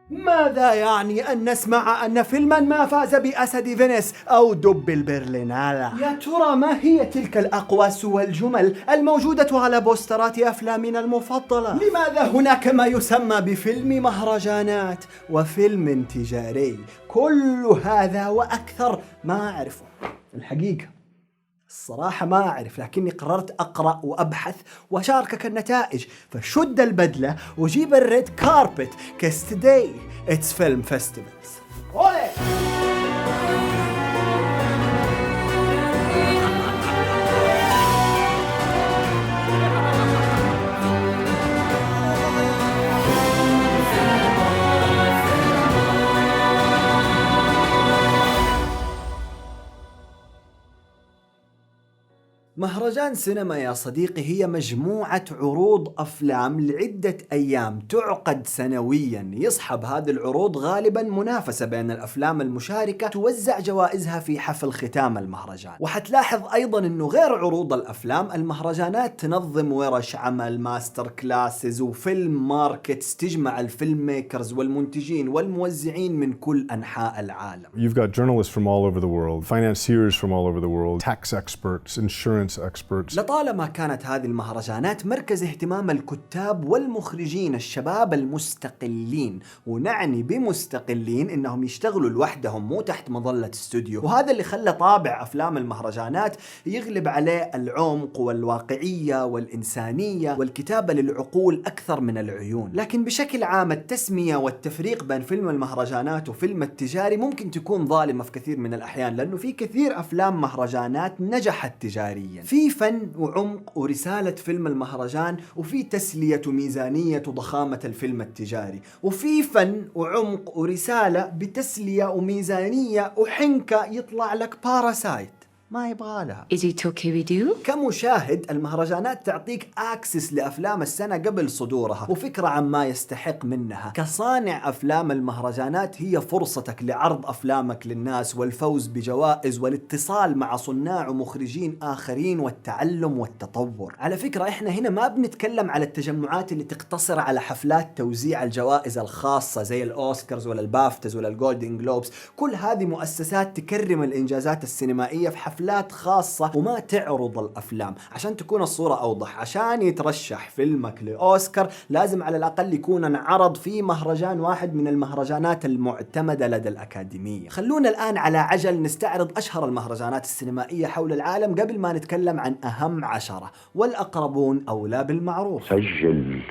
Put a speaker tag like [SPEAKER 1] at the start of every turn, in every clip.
[SPEAKER 1] ماذا يعني أن نسمع أن فيلما ما فاز بأسد فينيس أو دب البرلينالا؟ يا ترى ما هي تلك الأقواس والجمل الموجودة على بوسترات أفلامنا المفضلة؟ لماذا هناك ما يسمى بفيلم مهرجانات وفيلم تجاري؟ كل هذا وأكثر ما أعرفه الحقيقة. الصراحة ما أعرف، لكني قررت أقرأ وأبحث وأشاركك النتائج، فشد البدلة وجيب الريد كاربت كاس today it's film festivals. مهرجان سينما يا صديقي هي مجموعة عروض أفلام لعدة أيام تعقد سنويا، يصحب هذه العروض غالبا منافسة بين الأفلام المشاركة توزع جوائزها في حفل ختام المهرجان. وحتلاحظ أيضا أنه غير عروض الأفلام، المهرجانات تنظم ورش عمل، ماستر كلاسز وفيلم ماركتس تجمع الفيلم ميكرز والمنتجين والموزعين من كل أنحاء العالم.
[SPEAKER 2] You've got journalists from all over the world, financiers from all over the world, tax experts, insurance experts.
[SPEAKER 1] لطالما كانت هذه المهرجانات مركز اهتمام الكتاب والمخرجين الشباب المستقلين، ونعني بمستقلين انهم يشتغلوا لوحدهم مو تحت مظلة استوديو، وهذا اللي خلى طابع افلام المهرجانات يغلب عليه العمق والواقعية والإنسانية والكتابة للعقول اكثر من العيون. لكن بشكل عام التسمية والتفريق بين فيلم المهرجانات وفيلم التجاري ممكن تكون ظالمة في كثير من الأحيان، لأنه في كثير أفلام مهرجانات نجحت تجاريا، في فن وعمق ورسالة فيلم المهرجان، وفي تسلية وميزانية وضخامة الفيلم التجاري، وفي فن وعمق ورسالة بتسلية وميزانية وحنكة يطلع لك باراسايت ما يبغالها.
[SPEAKER 3] Is it okay with you?
[SPEAKER 1] كمشاهد المهرجانات تعطيك اكسس لافلام السنة قبل صدورها وفكرة عن ما يستحق منها. كصانع افلام المهرجانات هي فرصتك لعرض افلامك للناس والفوز بجوائز والاتصال مع صناع ومخرجين اخرين والتعلم والتطور. على فكرة احنا هنا ما بنتكلم على التجمعات اللي تقتصر على حفلات توزيع الجوائز الخاصة زي الاوسكارز ولا البافتز ولا الجولدن جلوبز. كل هذه مؤسسات تكرم الانجازات السينمائية في حفلات خاصة وما تعرض الأفلام. عشان تكون الصورة أوضح، عشان يترشح فيلمك لأوسكار لازم على الأقل يكون انعرض في مهرجان واحد من المهرجانات المعتمدة لدى الأكاديمية. خلونا الآن على عجل نستعرض أشهر المهرجانات السينمائية حول العالم قبل ما نتكلم عن أهم 10، والأقربون أولى بالمعروف.
[SPEAKER 4] سجل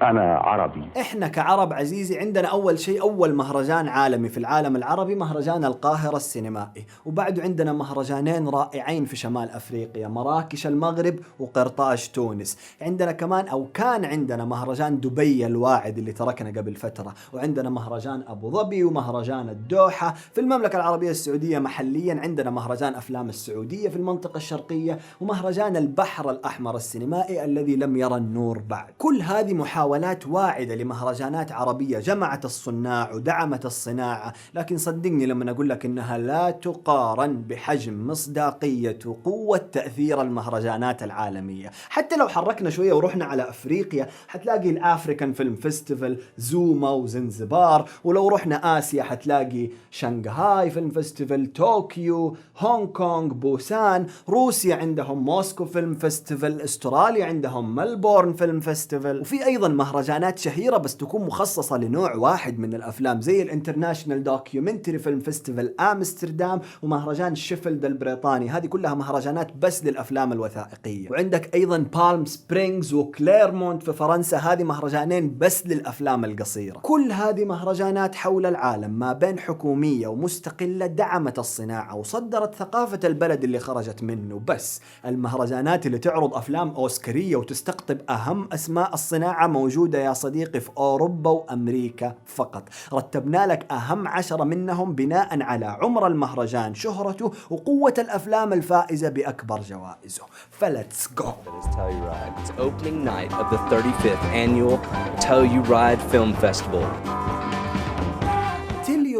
[SPEAKER 4] أنا عربي.
[SPEAKER 1] إحنا كعرب عزيزي عندنا أول شيء أول مهرجان عالمي في العالم العربي مهرجان القاهرة السينمائي، وبعده عندنا مهرجانين رائعين في شمال أفريقيا، مراكش المغرب وقرطاج تونس. عندنا كمان أو كان عندنا مهرجان دبي الواعد اللي تركنا قبل فترة، وعندنا مهرجان أبو ظبي ومهرجان الدوحة. في المملكة العربية السعودية محليا عندنا مهرجان أفلام السعودية في المنطقة الشرقية، ومهرجان البحر الأحمر السينمائي الذي لم يرى النور بعد. كل هذه محاولات واعدة لمهرجانات عربية جمعت الصناع ودعمت الصناعة، لكن صدقني لما أقول لك إنها لا تقارن بحجم مصداقية وقوة تأثير المهرجانات العالمية. حتى لو حركنا شوية ورحنا على أفريقيا حتلاقي الأفريكان فيلم فيستيفال، زوما وزنزبار، ولو رحنا آسيا حتلاقي شنغهاي فيلم فيستيفال، طوكيو، هونغ كونغ، بوسان. روسيا عندهم موسكو فيلم فيستيفال، استراليا عندهم ملبورن فيلم فيستيفال. وفي أيضا مهرجانات شهيرة بس تكون مخصصة لنوع واحد من الأفلام زي الانترناشنال دوكيومنتري فيلم فيستيفال أمستردام ومهرجان شيفيلد البريطاني. هذه كلها مهرجانات بس للأفلام الوثائقية. وعندك أيضا بالم سبرينغز وكليرمونت في فرنسا، هذه مهرجانين بس للأفلام القصيرة. كل هذه مهرجانات حول العالم ما بين حكومية ومستقلة دعمت الصناعة وصدرت ثقافة البلد اللي خرجت منه. بس المهرجانات اللي تعرض أفلام أوسكارية وتستقطب أهم أسماء الصناعة موجودة يا صديقي في أوروبا وأمريكا فقط. رتبنا لك أهم 10 منهم بناء على عمر المهرجان، شهرته، وقوة الأفلام الفائزة بأكبر جوائزه. فلتس جو.
[SPEAKER 5] Telluride. It's opening night of the 35th annual Telluride Film Festival.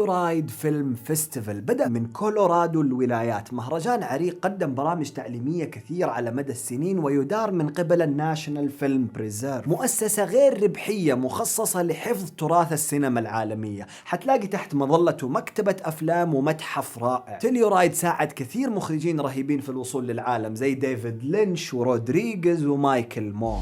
[SPEAKER 1] تيليورايد فيلم فيستيفال بدأ من كولورادو الولايات، مهرجان عريق قدم برامج تعليمية كثير على مدى السنين ويدار من قبل الناشونال فيلم بريزيرف، مؤسسة غير ربحية مخصصة لحفظ تراث السينما العالمية. حتلاقي تحت مظلته مكتبة أفلام ومتحف رائع. تيليورايد ساعد كثير مخرجين رهيبين في الوصول للعالم زي ديفيد لينش ورودريغيز ومايكل مور.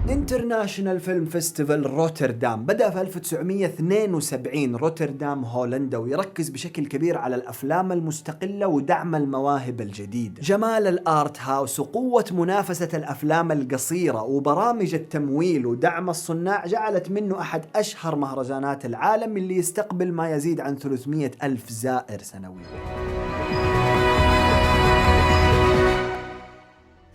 [SPEAKER 1] انترناشنال فيلم فيستيفال روتردام بدأ في 1972 روتردام هولندا، ويركز بشكل كبير على الأفلام المستقلة ودعم المواهب الجديدة. جمال الآرت هاوس وقوة منافسة الأفلام القصيرة وبرامج التمويل ودعم الصناع جعلت منه أحد أشهر مهرجانات العالم اللي يستقبل ما يزيد عن 300 ألف زائر سنويا.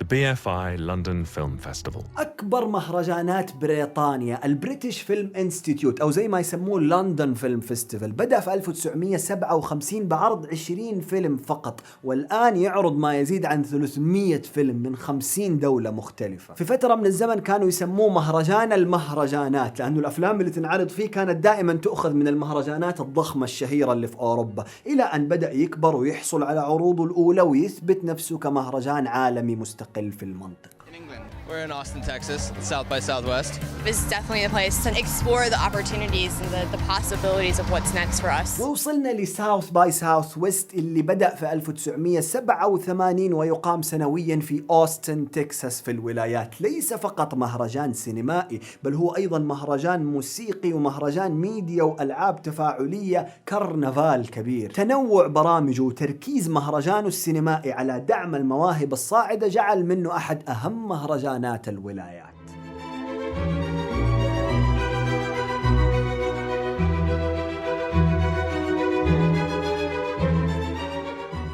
[SPEAKER 3] The BFI London Film Festival.
[SPEAKER 1] أكبر مهرجانات بريطانيا البريتش فيلم انستيتيوت أو زي ما يسموه لندن فيلم فيستيفال بدأ في 1957 بعرض 20 فيلم فقط، والآن يعرض ما يزيد عن 300 فيلم من 50 دولة مختلفة. في فترة من الزمن كانوا يسموه مهرجان المهرجانات لأنه الأفلام اللي تنعرض فيه كانت دائما تؤخذ من المهرجانات الضخمة الشهيرة اللي في أوروبا، إلى أن بدأ يكبر ويحصل على عروضه الأولى ويثبت نفسه كمهرجان عالمي مستقل في المنطقة.
[SPEAKER 6] We're in Austin, Texas, South by Southwest.
[SPEAKER 7] This is definitely a place to explore the opportunities and the possibilities of what's next for us.
[SPEAKER 1] ووصلنا لساوث باي ساوث ويست اللي بدأ في 1987 ويقام سنويا في أوستن تكساس في الولايات. ليس فقط مهرجان سينمائي بل هو أيضا مهرجان موسيقي ومهرجان ميديا وألعاب تفاعلية، كرنفال كبير. تنوع برامجه وتركيز مهرجانه السينمائي على دعم المواهب الصاعدة جعل منه أحد أهم مهرجانات الولايات.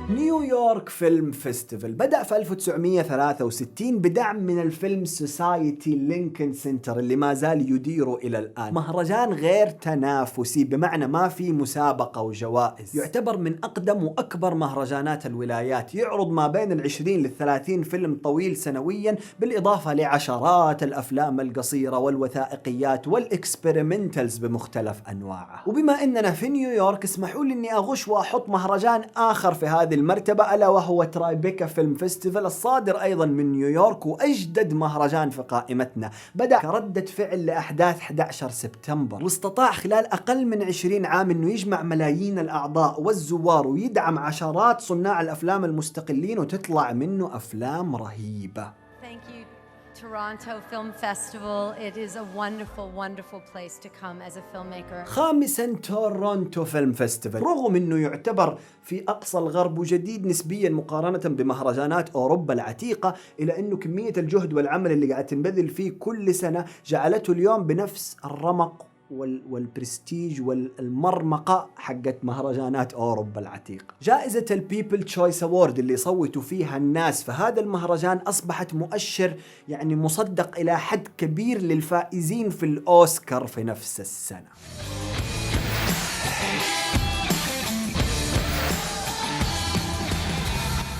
[SPEAKER 1] نيويورك فيلم فيستيفال بدأ في 1963 بدعم من الفيلم سوسايتي لينكن سنتر اللي ما زال يديره إلى الآن. مهرجان غير تنافسي بمعنى ما في مسابقة وجوائز، يعتبر من أقدم وأكبر مهرجانات الولايات، يعرض ما بين 20 ل30 فيلم طويل سنويا بالإضافة لعشرات الأفلام القصيرة والوثائقيات والإكسبيرمنتالز بمختلف أنواعها. وبما أننا في نيويورك اسمحوا لي أني أغش وأحط مهرجان آخر في هذه المرتبة ألا وهو ترايبيكا فيلم فيستيفال الصادر أيضا من نيويورك وأجدد مهرجان في قائمتنا. بدأ كردة فعل لأحداث 11 سبتمبر، واستطاع خلال أقل من 20 عام أنه يجمع ملايين الأعضاء والزوار ويدعم عشرات صناع الأفلام المستقلين وتطلع منه أفلام رهيبة.
[SPEAKER 8] Thank you, Toronto Film Festival. It is a wonderful, wonderful place to come as a filmmaker.
[SPEAKER 1] خامسا تورونتو فيلم فيستيفال، رغم أنه يعتبر في أقصى الغرب وجديد نسبيا مقارنة بمهرجانات أوروبا العتيقة، إلى أنه كمية الجهد والعمل اللي قاعد تنبذل فيه كل سنة جعلته اليوم بنفس الرمق والبرستيج والمرمقة حقت مهرجانات أوروبا العتيقة. جائزة البيبل تشويس أوورد اللي صوتوا فيها الناس فهذا المهرجان أصبحت مؤشر يعني مصدق إلى حد كبير للفائزين في الأوسكار في نفس السنة.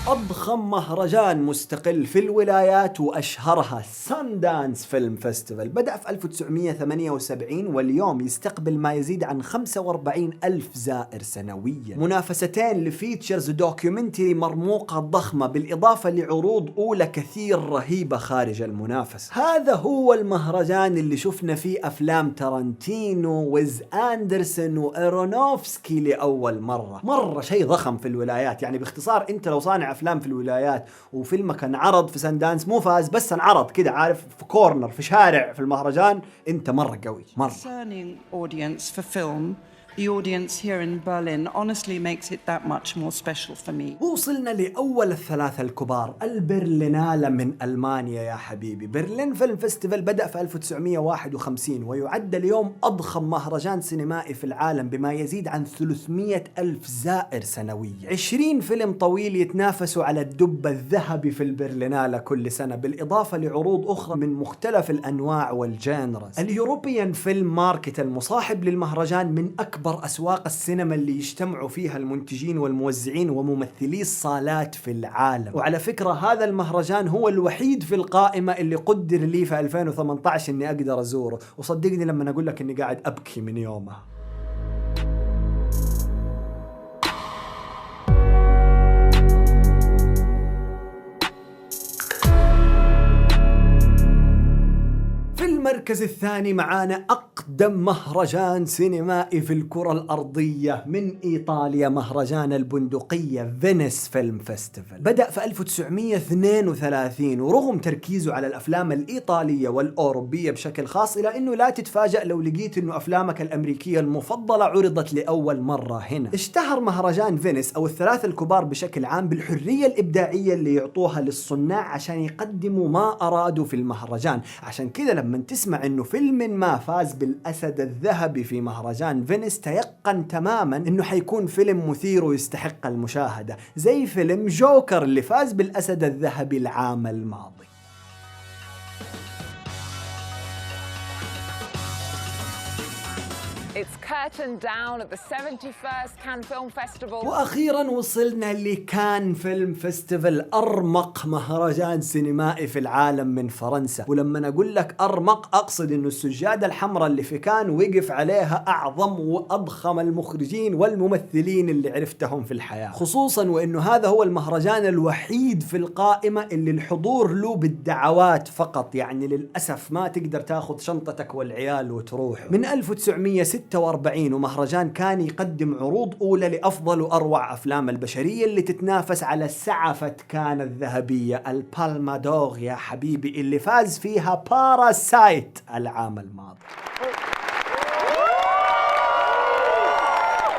[SPEAKER 1] أضخم مهرجان مستقل في الولايات وأشهرها ساندانس فيلم فيستيفال بدأ في 1978 واليوم يستقبل ما يزيد عن 45 ألف زائر سنويا. منافستين لفيتشرز ودوكيومنتري مرموقة ضخمة بالإضافة لعروض أولى كثير رهيبة خارج المنافسة. هذا هو المهرجان اللي شفنا فيه أفلام تارانتينو ويز أندرسون وإيرونوفسكي لأول مرة شيء ضخم في الولايات. يعني باختصار أنت لو صانع أفلام في الولايات وفيلمك انعرض في ساندانس مو فاز بس انعرض كده عارف في كورنر في شارع في المهرجان، أنت مرة قوي مرة.
[SPEAKER 9] Discerning audience for film. The audience here in Berlin honestly makes it that much more special for me.
[SPEAKER 1] وصلنا لأول الثلاثة الكبار البرلينالة من ألمانيا يا حبيبي. برلين فيلم فيستيفال بدأ في 1951 ويعد اليوم أضخم مهرجان سينمائي في العالم بما يزيد عن 300 ألف زائر سنويا. 20 فيلم طويل يتنافسوا على الدب الذهبي في البرلينالة كل سنة بالإضافة لعروض أخرى من مختلف الأنواع والجانرز. اليوروبيان فيلم ماركت المصاحب للمهرجان من أكبر أكبر أسواق السينما اللي يجتمعوا فيها المنتجين والموزعين وممثلي الصالات في العالم. وعلى فكرة هذا المهرجان هو الوحيد في القائمة اللي قدر لي في 2018 إني أقدر أزوره، وصدقني لما أقول لك إني قاعد أبكي من يومها. المركز الثاني معانا أقدم مهرجان سينمائي في الكرة الأرضية من إيطاليا، مهرجان البندقية فينيس فيلم فيستيفال. بدأ في 1932، ورغم تركيزه على الأفلام الإيطالية والأوروبية بشكل خاص، إلى أنه لا تتفاجأ لو لقيت أنه أفلامك الأمريكية المفضلة عرضت لأول مرة هنا. اشتهر مهرجان فينيس أو الثلاثة الكبار بشكل عام بالحرية الإبداعية اللي يعطوها للصناع عشان يقدموا ما أرادوا في المهرجان. عشان كذا لما تسمع انه فيلم ما فاز بالاسد الذهبي في مهرجان فينيس، تيقن تماما انه حيكون فيلم مثير ويستحق المشاهدة، زي فيلم جوكر اللي فاز بالاسد الذهبي العام الماضي.
[SPEAKER 10] It's curtained down at the 71st Cannes Film Festival.
[SPEAKER 1] وأخيراً وصلنا لكان فيلم فيستيفال، أرمق مهرجان سينمائي في العالم من فرنسا. ولما أقول لك أرمق أقصد إنه السجادة الحمراء اللي في كان وقف عليها أعظم وأضخم المخرجين والممثلين اللي عرفتهم في الحياة، خصوصاً وإنه هذا هو المهرجان الوحيد في القائمة اللي الحضور له بالدعوات فقط، يعني للأسف ما تقدر تاخذ شنطتك والعيال وتروح. من 1946 ومهرجان كان يقدم عروض أولى لأفضل وأروع أفلام البشرية اللي تتنافس على سعفة كان الذهبية، البالما دور يا حبيبي، اللي فاز فيها باراسايت العام الماضي.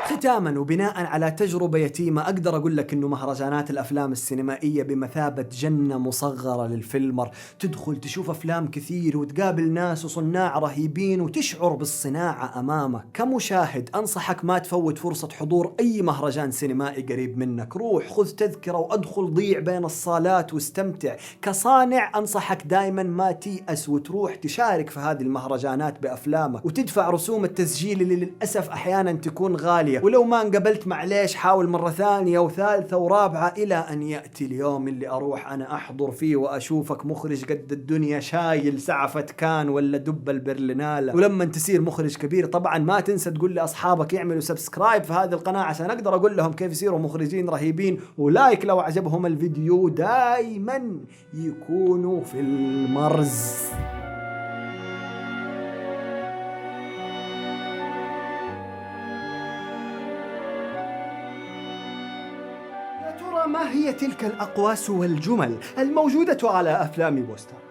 [SPEAKER 1] ختاما وبناء على تجربة يتيمة أقدر أقول لك إنه مهرجانات الأفلام السينمائية بمثابة جنة مصغرة للفيلمر. تدخل تشوف أفلام كثير وتقابل ناس وصناع رهيبين وتشعر بالصناعة أمامك. كمشاهد أنصحك ما تفوت فرصة حضور أي مهرجان سينمائي قريب منك، روح خذ تذكرة وأدخل ضيع بين الصالات واستمتع. كصانع أنصحك دايما ما تيأس وتروح تشارك في هذه المهرجانات بأفلامك وتدفع رسوم التسجيل اللي للأسف أحيانا تكون غالية، ولو ما انقبلت معليش حاول مرة ثانية وثالثة ورابعة إلى أن يأتي اليوم اللي أروح أنا أحضر فيه وأشوفك مخرج قد الدنيا شايل سعفة كان ولا دب البرلينالة. ولما تصير مخرج كبير طبعا ما تنسى تقول لأصحابك يعملوا سبسكرايب في هذه القناة عشان أقدر أقول لهم كيف يصيروا مخرجين رهيبين، ولايك لو عجبهم الفيديو، دايما يكونوا في المرز. ما هي تلك الأقواس والجمل الموجودة على أفلام بوستر؟